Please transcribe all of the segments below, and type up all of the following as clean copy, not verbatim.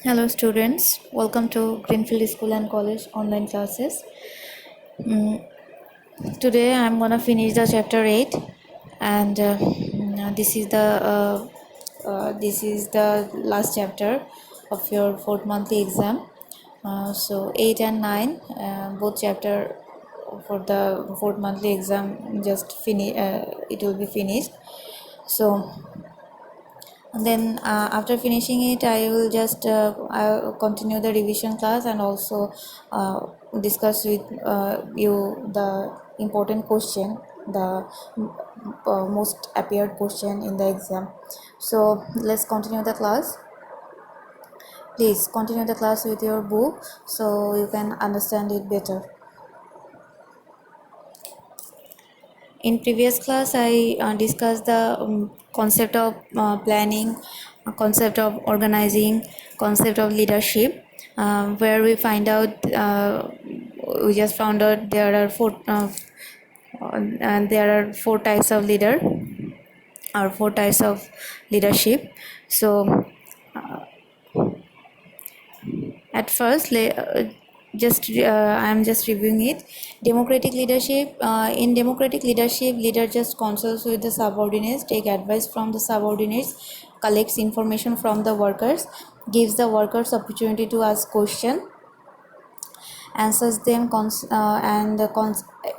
Hello students, welcome to Greenfield School and College online classes. Mm, Today I'm gonna finish the chapter 8 and this is the last chapter of your fourth monthly exam. So 8 and 9 both chapter for the fourth monthly exam just finish it will be finished. So and then after finishing it I'll continue the revision class and also uh, discuss with you the important question, the most appeared question in the exam. So let's continue the class. Please continue the class with your book so you can understand it better. In previous class, I discussed the concept of planning, concept of organizing, concept of leadership, where we just found out there are four types of leader or four types of leadership. So at first just I am just reviewing it. Democratic leadership, in democratic leadership, leader just consults with the subordinates, take advice from the subordinates, collects information from the workers, gives the workers opportunity to ask question, answers them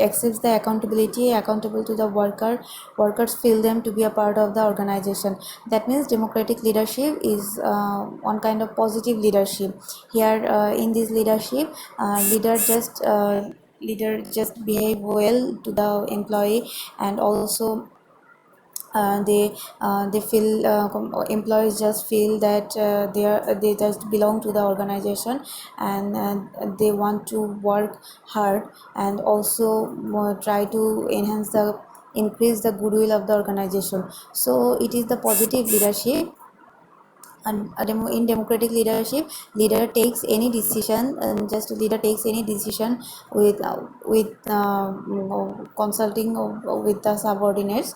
accepts the accountability, accountable to the workers feel them to be a part of the organization. That means democratic leadership is one kind of positive leadership. Here in this leadership, leader just behave well to the employee, and also they feel employees just feel that they just belong to the organization, and they want to work hard, and also try to increase the goodwill of the organization. So it is the positive leadership. And in democratic leadership, leader takes any decision, and just leader takes any decision with consulting with the subordinates.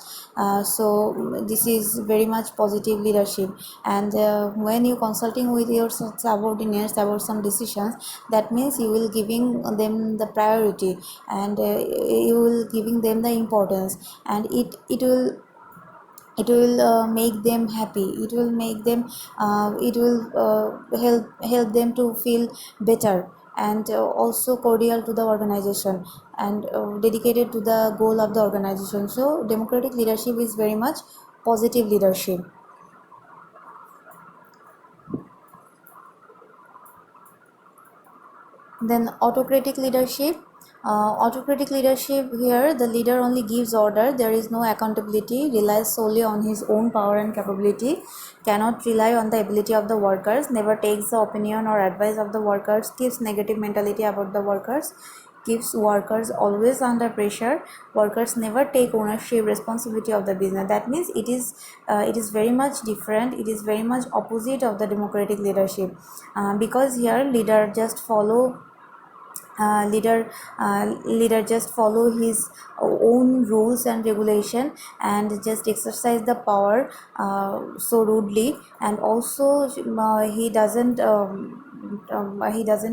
So this is very much positive leadership. And when you consulting with your subordinates about some decisions, that means you will giving them the priority, and you will giving them the importance, and it will make them happy. It will help them to feel better, and also cordial to the organization, and dedicated to the goal of the organization. So democratic leadership is very much positive leadership. Then autocratic leadership. Autocratic leadership, here the leader only gives order, there is no accountability, relies solely on his own power and capability, cannot rely on the ability of the workers, never takes the opinion or advice of the workers, keeps negative mentality about the workers, keeps workers always under pressure, workers never take ownership responsibility of the business. That means it is very much different, it is very much opposite of the democratic leadership. Because here leader just follow his own rules and regulation, and just exercise the power so rudely, and also he doesn't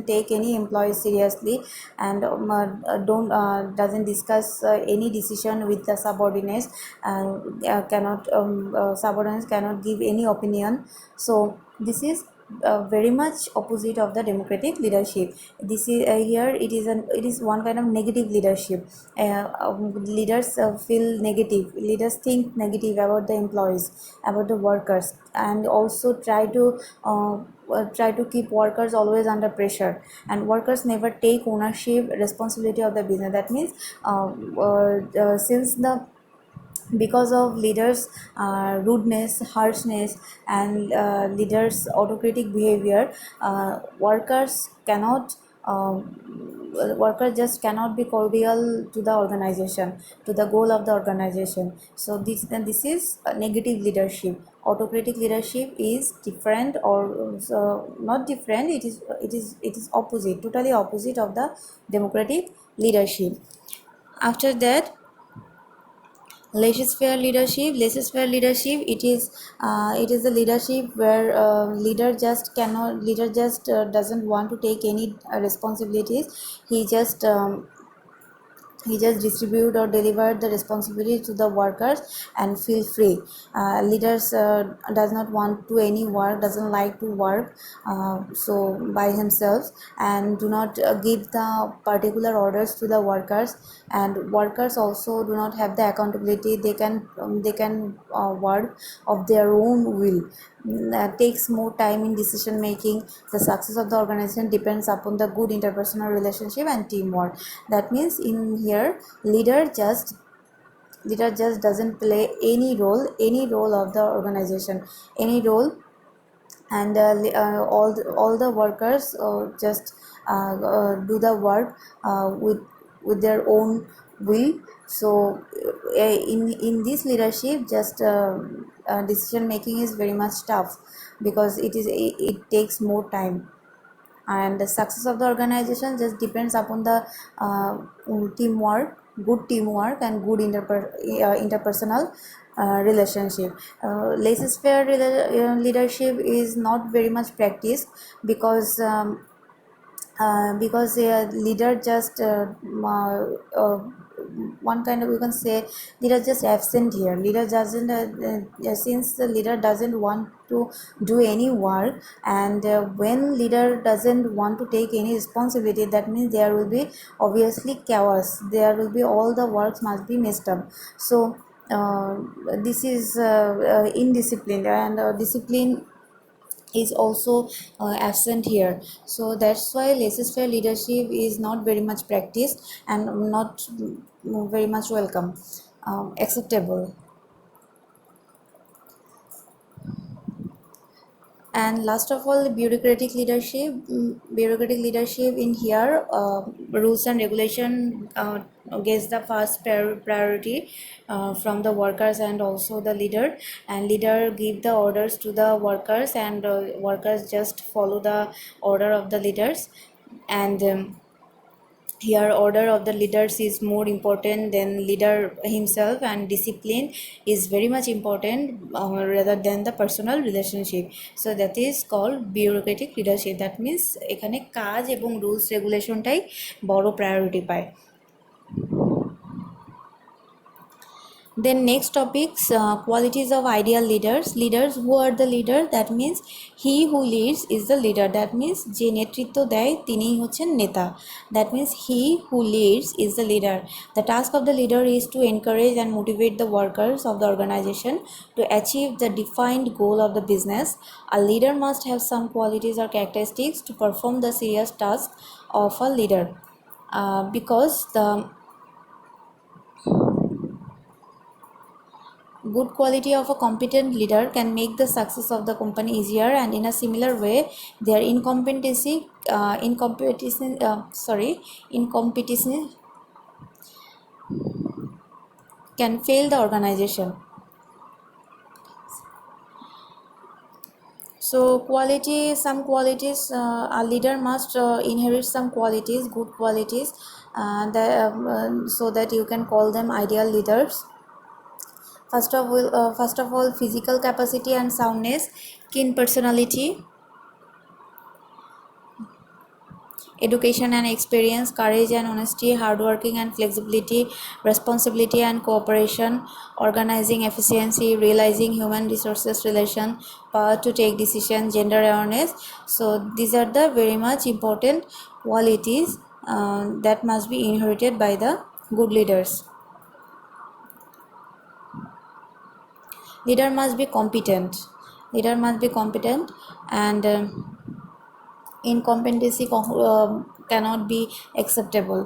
take any employee seriously, and don't doesn't discuss any decision with the subordinates, cannot subordinates cannot give any opinion. So this is very much opposite of the democratic leadership. This is here it is one kind of negative leadership. Leaders feel negative, leaders think negative about the employees, about the workers, and also try to keep workers always under pressure, and workers never take ownership responsibility of the business. That means since the because of leaders rudeness, harshness, and leaders autocratic behavior, workers just cannot be cordial to the organization, to the goal of the organization. So this is a negative leadership. Autocratic leadership is different, or not different, it is opposite, totally opposite of the democratic leadership. After that, Laissez-faire leadership, it is the leadership where leader just doesn't want to take any responsibilities. He just distribute or deliver the responsibility to the workers and feel free. Leaders does not want to any work, doesn't like to work so by himself, and do not give the particular orders to the workers. And workers also do not have the accountability. They can work of their own will. Takes more time in decision making. The success of the organization depends upon the good interpersonal relationship and teamwork. That means in here, leader just doesn't play any role of the organization, any role. And all the workers just do the work with their own will. So in this leadership, just decision making is very much tough, because it takes more time. And the success of the organization just depends upon the teamwork, good teamwork, and good interpersonal relationship. Laissez-faire leadership is not very much practiced, because a leader just one kind of, you can say, leader just absent here. Leader doesn't since the leader doesn't want to do any work, and when leader doesn't want to take any responsibility, that means there will be obviously chaos. There will be, all the works must be messed up. So this is indisciplined, and discipline is also absent here. So that's why laissez-faire leadership is not very much practiced, and not very much welcome, acceptable. And last of all, bureaucratic leadership. Bureaucratic leadership in here, rules and regulation gets the first priority from the workers and also the leader. And leader give the orders to the workers, and workers just follow the order of the leaders. And here, order of the leaders is more important than leader himself, and discipline is very much important rather than the personal relationship. So that is called bureaucratic leadership. That means এখানে কাজ এবং rules রেগুলেশনটাই বড় priority পায়। Then next topics, qualities of ideal leaders. Leaders, who are the leader? That means he who leads is the leader. That means যে নেতৃত্ব দেয় তিনিই হচ্ছেন নেতা. That means he who leads is the leader. The task of the leader is to encourage and motivate the workers of the organization to achieve the defined goal of the business. A leader must have some qualities or characteristics to perform the serious task of a leader, because the good quality of a competent leader can make the success of the company easier, and in a similar way, their incompetence can fail the organization. So some qualities, a leader must inherit some qualities, good qualities, so that you can call them ideal leaders. First of all, physical capacity and soundness, keen personality, education and experience, courage and honesty, hardworking and flexibility, responsibility and cooperation, organizing efficiency, realizing human resources relation, power to take decisions, gender awareness. So these are the very much important qualities that must be inherited by the good leaders. Leader must be competent. And incompetency cannot be acceptable.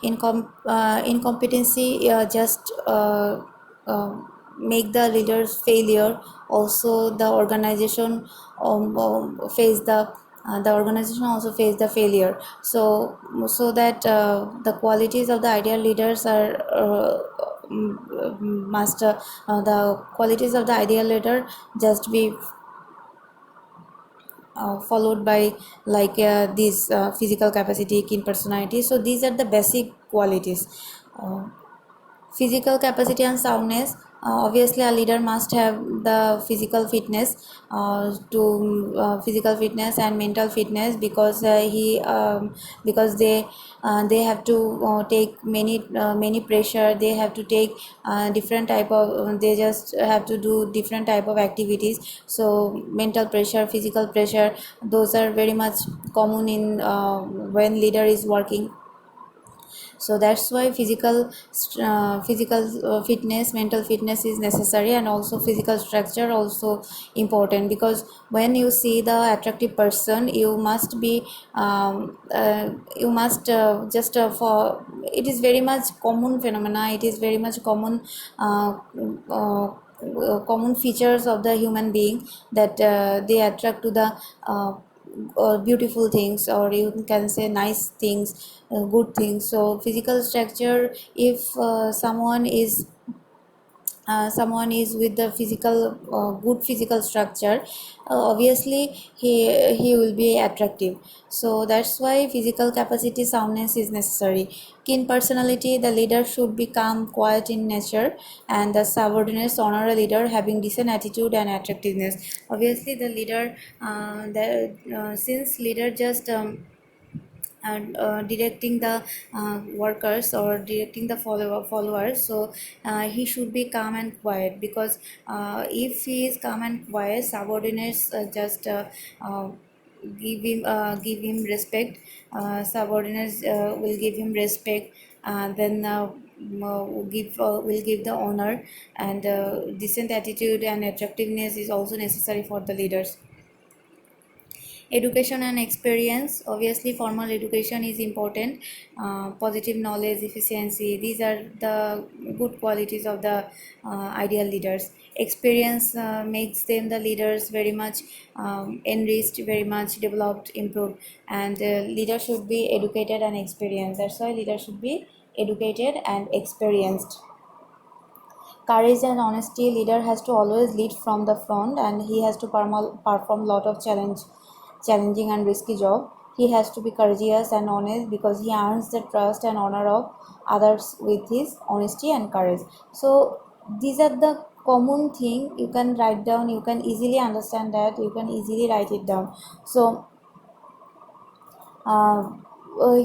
Incompetency just make the leaders failure. Also the organization also face the failure. So that the qualities of the ideal leaders are the qualities of the ideal leader just be followed by like these physical capacity, keen personality. So these are the basic qualities. Uh, Physical capacity and soundness. Obviously a leader must have the physical fitness, to physical fitness and mental fitness, because he because they have to take many pressure. They have to take different type of they just have to do different type of activities. So mental pressure, physical pressure, those are very much common in when leader is working. So that's why physical fitness, mental fitness is necessary, and also physical structure also important, because when you see the attractive person, you must be you must just for it is very much common phenomena, it is very much common uh, uh, common features of the human being, that they attract to the beautiful things, or you can say nice things, good things. So physical structure, if someone is with the physical good physical structure, obviously he will be attractive. So that's why physical capacity, soundness is necessary. Keen personality, the leader should be calm, quiet in nature, and the subordinates honor a leader having decent attitude and attractiveness. Obviously the leader since leader just and directing the workers, or directing the followers, so he should be calm and quiet, because if he is calm and quiet, subordinates just give him respect. Subordinates will give him respect, then will give the honor, and decent attitude and attractiveness is also necessary for the leaders. Education and experience, obviously formal education is important. Positive knowledge, efficiency, these are the good qualities of the ideal leaders. Experience makes them the leaders very much enriched, very much developed, improved. And leader should be educated and experienced, that's why leader should be educated and experienced. Courage and honesty, leader has to always lead from the front, and he has to perform lot of challenging and risky job. He has to be courageous and honest, because he earns the trust and honor of others with his honesty and courage. So these are the common thing you can write down, you can easily understand that, you can easily write it down. So uh,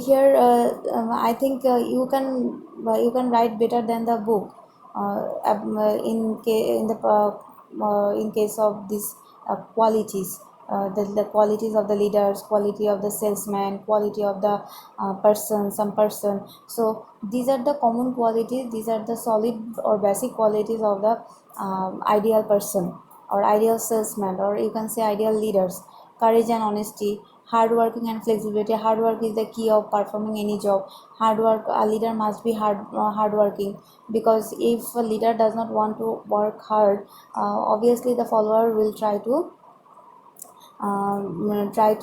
here I think you can write better than the book, in case of these qualities, the qualities of the leaders, quality of the salesman, quality of the some person. So these are the common qualities, these are the solid or basic qualities of the ideal person, or ideal salesman, or you can say ideal leaders. Courage and honesty, hard working and flexibility. Hard work is the key of performing any job. Hard work, a leader must be hard working, because if a leader does not want to work hard, obviously the follower will try to try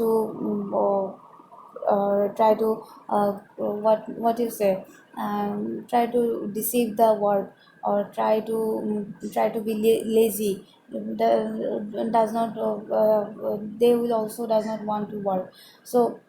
to what you say, try to deceive the work, or try to be lazy. Does not they will also does not want to work. So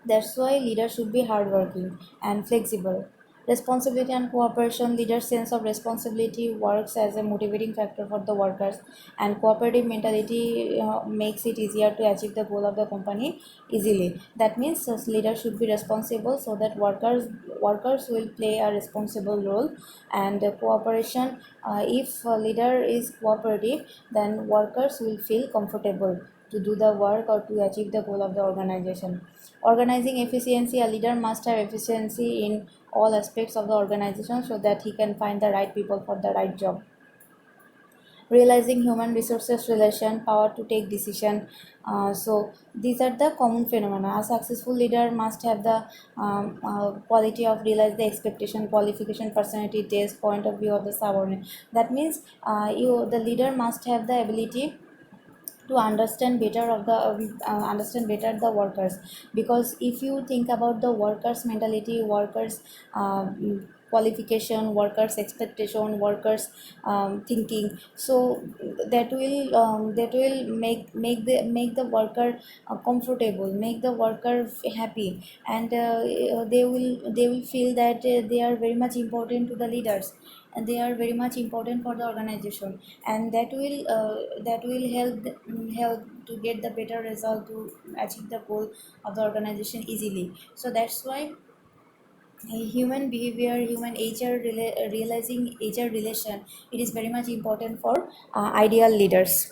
that's why leaders should be hardworking and flexible. Responsibility and cooperation. Leaders' sense of responsibility works as a motivating factor for the workers, and cooperative mentality makes it easier to achieve the goal of the company easily. That means leaders should be responsible, so that workers will play a responsible role. And cooperation. If a leader is cooperative, then workers will feel comfortable to do the work or to achieve the goal of the organization. Organizing efficiency, a leader must have efficiency in all aspects of the organization, so that he can find the right people for the right job. Realizing human resources relation, power to take decision. So these are the common phenomena. A successful leader must have the quality of realize the expectation, qualification, personality, taste, point of view of the subordinate. That means the leader must have the ability to understand better the workers, because if you think about the workers mentality, workers qualification, workers expectation, workers thinking. So that will make the worker comfortable, make the worker happy, and they will feel that they are very much important to the leaders, and they are very much important for the organization, and that will help to get the better result, to achieve the goal of the organization easily. So that's why human behavior, human realizing HR relation, it is very much important for ideal leaders.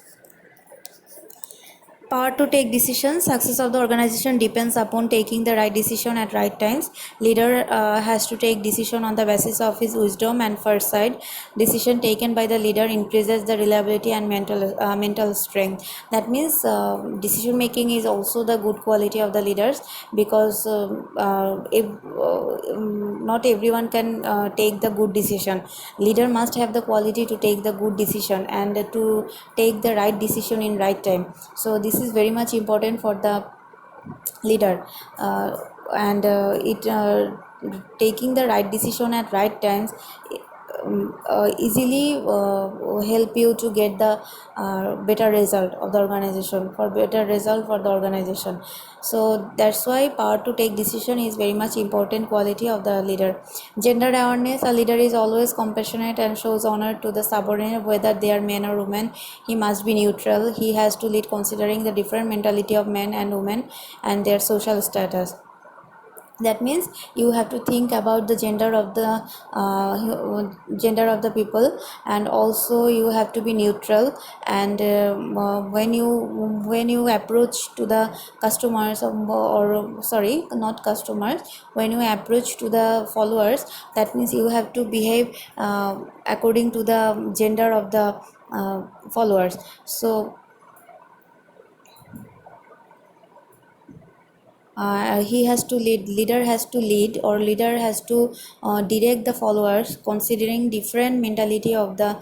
Power to take decisions. Success of the organization depends upon taking the right decision at right times. Leader has to take decision on the basis of his wisdom and foresight. Decision taken by the leader increases the reliability and mental strength. That means decision making is also the good quality of the leaders, because if not everyone can take the good decision. Leader must have the quality to take the good decision and to take the right decision in right time. So this is very much important for the leader, and it taking the right decision at right times easily help you to get the better result of the organization, for better result for the organization. So that's why power to take decision is very much important quality of the leader. Gender awareness. A leader is always compassionate and shows honor to the subordinate, whether they are men or women. He must be neutral. He has to lead considering the different mentality of men and women and their social status. That means you have to think about the gender of the people, and also you have to be neutral. And when you approach to the customers, or sorry, not customers, when you approach to the followers, that means you have to behave according to the gender of the followers. So he has to leader has to lead, or leader has to direct the followers considering different mentality of the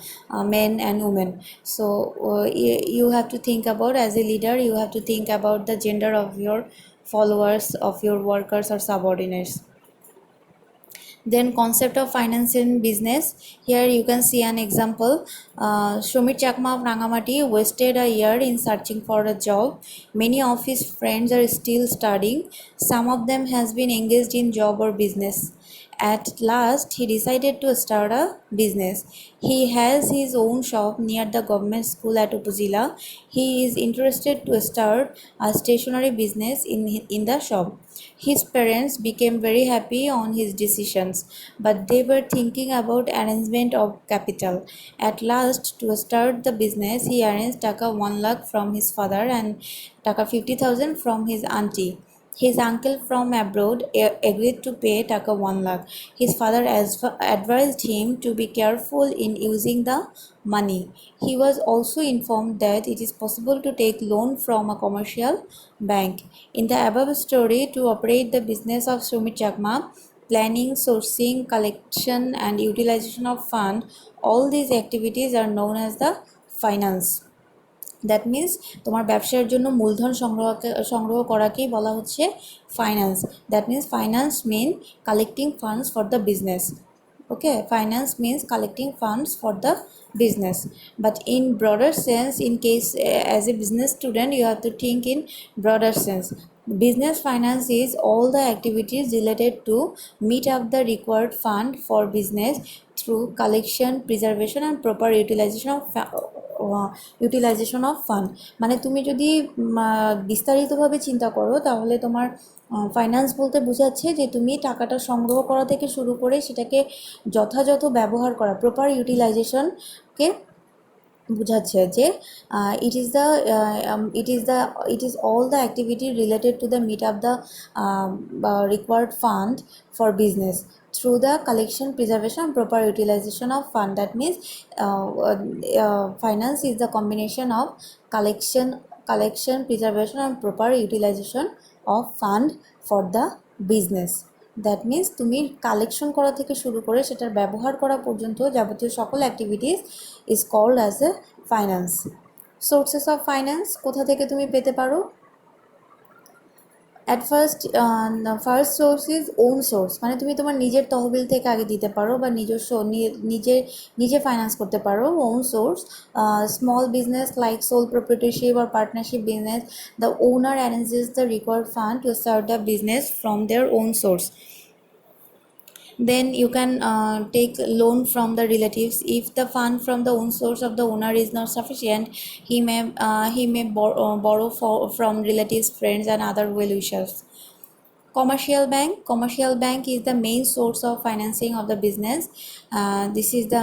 men and women. So you have to think about, as a leader, you have to think about the gender of your followers, of your workers or subordinates. Then concept of finance in business. Here you can see an example. Shomit Chakma of Rangamati wasted a year in searching for a job. Many of his friends are still studying. Some of them has been engaged in job or business. At last, he decided to start a business. He has his own shop near the government school at Upazila. He is interested to start a stationery business in the shop. His parents became very happy on his decisions, but they were thinking about arrangement of capital. At last, to start the business, he arranged taka 1 lakh from his father and taka 50,000 from his auntie. His uncle from abroad agreed to pay taka 1 lakh. His father advised him to be careful in using the money. He was also informed that it is possible to take loan from a commercial bank. In the above story, to operate the business of Sumit Chakma, planning, sourcing, collection and utilization of fund, all these activities are known as the finance. That means তোমার ব্যবসার জন্য মূলধন সংগ্রহ করাকেই বলা হচ্ছে finance. That means finance mean collecting funds for the business. Okay, finance means collecting funds for the business, but in broader sense, in case as a business student, you have to think in broader sense. Business finance is all the activities related to meet up the required fund for business through collection, preservation and proper utilization of fund. মানে তুমি যদি বিস্তারিতভাবে চিন্তা করো, তাহলে তোমার finance বলতে বোঝাচ্ছে যে তুমি টাকাটা সংগ্রহ করা থেকে শুরু করে সেটাকে যথাযথ ব্যবহার করা, প্রপার ইউটিলাইজেশনকে বোঝাচ্ছে। যে it is all the activity related to the meet up the required fund for business through the collection, preservation and proper utilization of fund. That means finance is the combination of collection, preservation and proper utilization of fund for the business. That means তুমি collection করা থেকে শুরু করে সেটার ব্যবহার করা পর্যন্ত যাবতীয় সকল activities is called as a finance. Sources of finance কোথা থেকে তুমি পেতে পারো? At first first source is own source, মানে তুমি তোমার নিজের তহবিল থেকে আগে দিতে পারো বা নিজস্ব নিজে নিজে ফাইন্যান্স করতে পারো। Own source, small business like sole proprietorship or partnership business, the owner arranges the required fund to start the business from their own source. Then you can take loan from the relatives. If the fund from the own source of the owner is not sufficient, he may borrow from relatives, friends and other well wishers. Commercial bank is the main source of financing of the business. This is the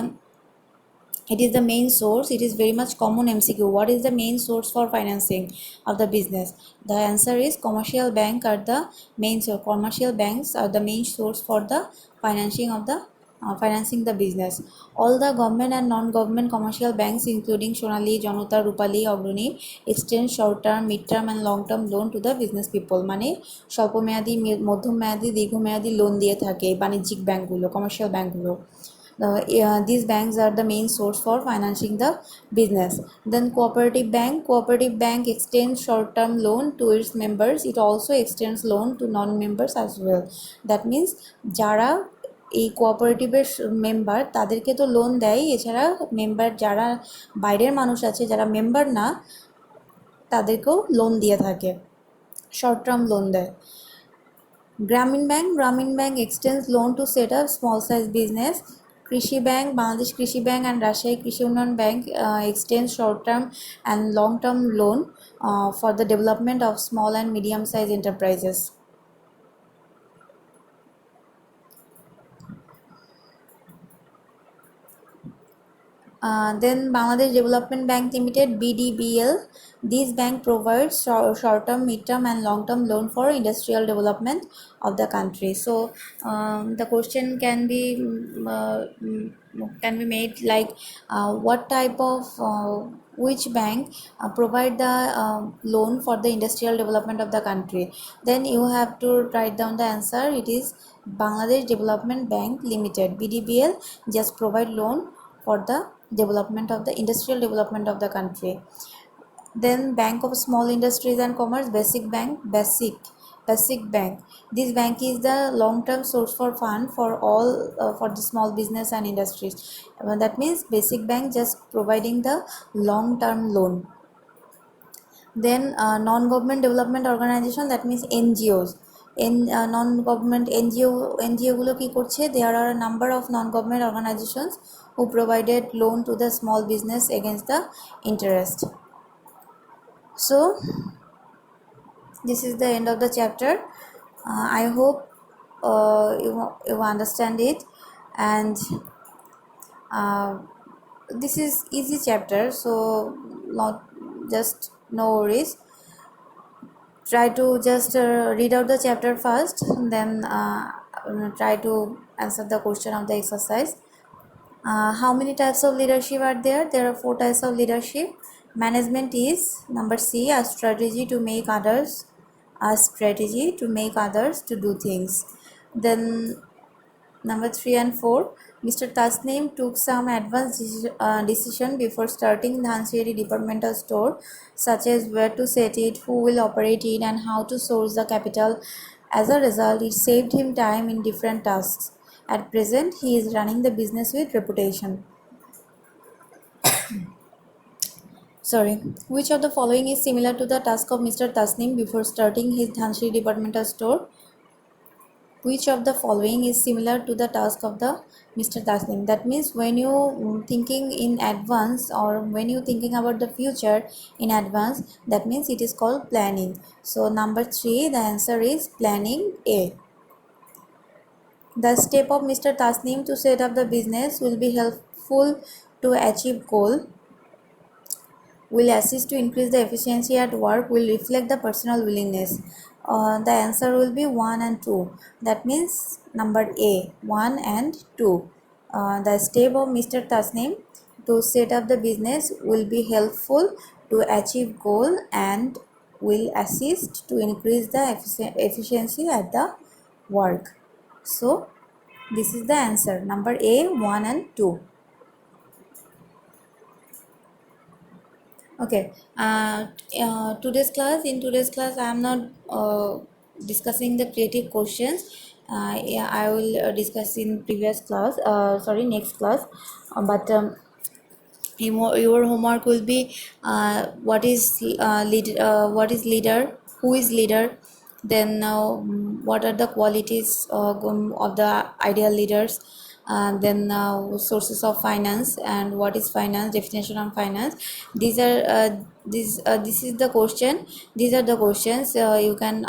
it is the main source. It is very much common MCQ. What is the main source for financing of the business? The answer is commercial bank are the main source. Commercial banks are the main source for the financing the business. All the government and non-government commercial banks including Sonali, Janota, Rupali, Agroni extend short-term, mid-term and long-term loan to the business people. মানে স্বল্পমেয়াদী, মধ্যমেয়াদী, দীর্ঘমেয়াদী loan দিয়ে থাকে বাণিজ্যিক ব্যাংকগুলো, commercial ব্যাংকগুলো। These banks are the main source for financing the business. Then cooperative bank extends short-term loan to its members. It also extends loan to non-members as well. That means যারা এই কোঅপারেটিভের member তাদেরকে তো loan দেয়, এছাড়া member যারা বাইরের মানুষ আছে যারা মেম্বার না তাদেরকেও লোন দিয়ে থাকে, শর্ট টার্ম লোন দেয়। গ্রামীণ bank extends loan to set up small size business. কৃষি ব্যাংক, বাংলাদেশ কৃষি ব্যাংক and রাজশাহী কৃষি উন্নয়ন bank extends short term and long term loan for the development of small and medium size enterprises. Then Bangladesh Development Bank Limited, BDBL. This bank provides short-term, mid-term and long-term loan for industrial development of the country. So the question can be made like what type of which bank provide the loan for the industrial development of the country. Then you have to write down the answer. It is Bangladesh Development Bank Limited, BDBL, just provide loan for the development of the industrial development of the country. Then Bank of Small Industries and Commerce, Basic Bank. This bank is the long-term source for fund for all for the small business and industries. That means Basic Bank just providing the long-term loan. Then non-government development organization, that means NGOs. In non-government NGO গুলো কি করছে? There are a number of non-government organizations who provided loan to the small business against the interest. So this is the end of the chapter. I hope you understand it, and this is easy chapter, so not just no worries. Try to just read out the chapter first, then try to answer the question of the exercise. How many types of leadership are there? There are 4 types of leadership. Management is number C, a strategy to make others to do things. Then number 3 and 4, Mr. Tasneem took some advanced decision before starting Dhansieri departmental store, such as where to set it, who will operate it and how to source the capital. As a result, it saved him time in different tasks. At present, he is running the business with reputation. Sorry. Which of the following is similar to the task of Mr. Tasneem before starting his Dhansieri departmental store? Which of the following is similar to the task of the Mr. Tasneem? That means when you thinking in advance or when you thinking about the future in advance, that means it is called planning. So number 3, the answer is planning A. The step of Mr. Tasneem to set up the business will be helpful to achieve goal, will assist to increase the efficiency at work, will reflect the personal willingness. The answer will be 1 and 2. That means number A, 1 and 2. The step of Mr. Tasneem to set up the business will be helpful to achieve goal and will assist to increase the efficiency at the work. So this is the answer, number A, 1 and 2. Okay, in today's class I am not discussing the creative questions. Yeah, I will discuss in previous class, sorry, next class. But your homework will be what is what is leader, who is leader, then what are the qualities of the ideal leaders, then sources of finance, and what is finance, definition of finance. These are this is the question, these are the questions. You can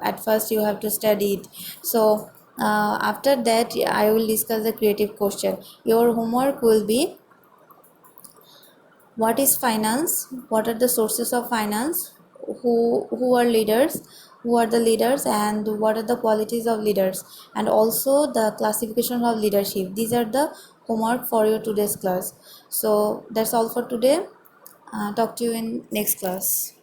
at first you have to study it. So after that I will discuss the creative question. Your homework will be what is finance, what are the sources of finance, who are leaders, who are the leaders, and what are the qualities of leaders, and also the classification of leadership. These are the homework for your today's class. So that's all for today. Talk to you in next class.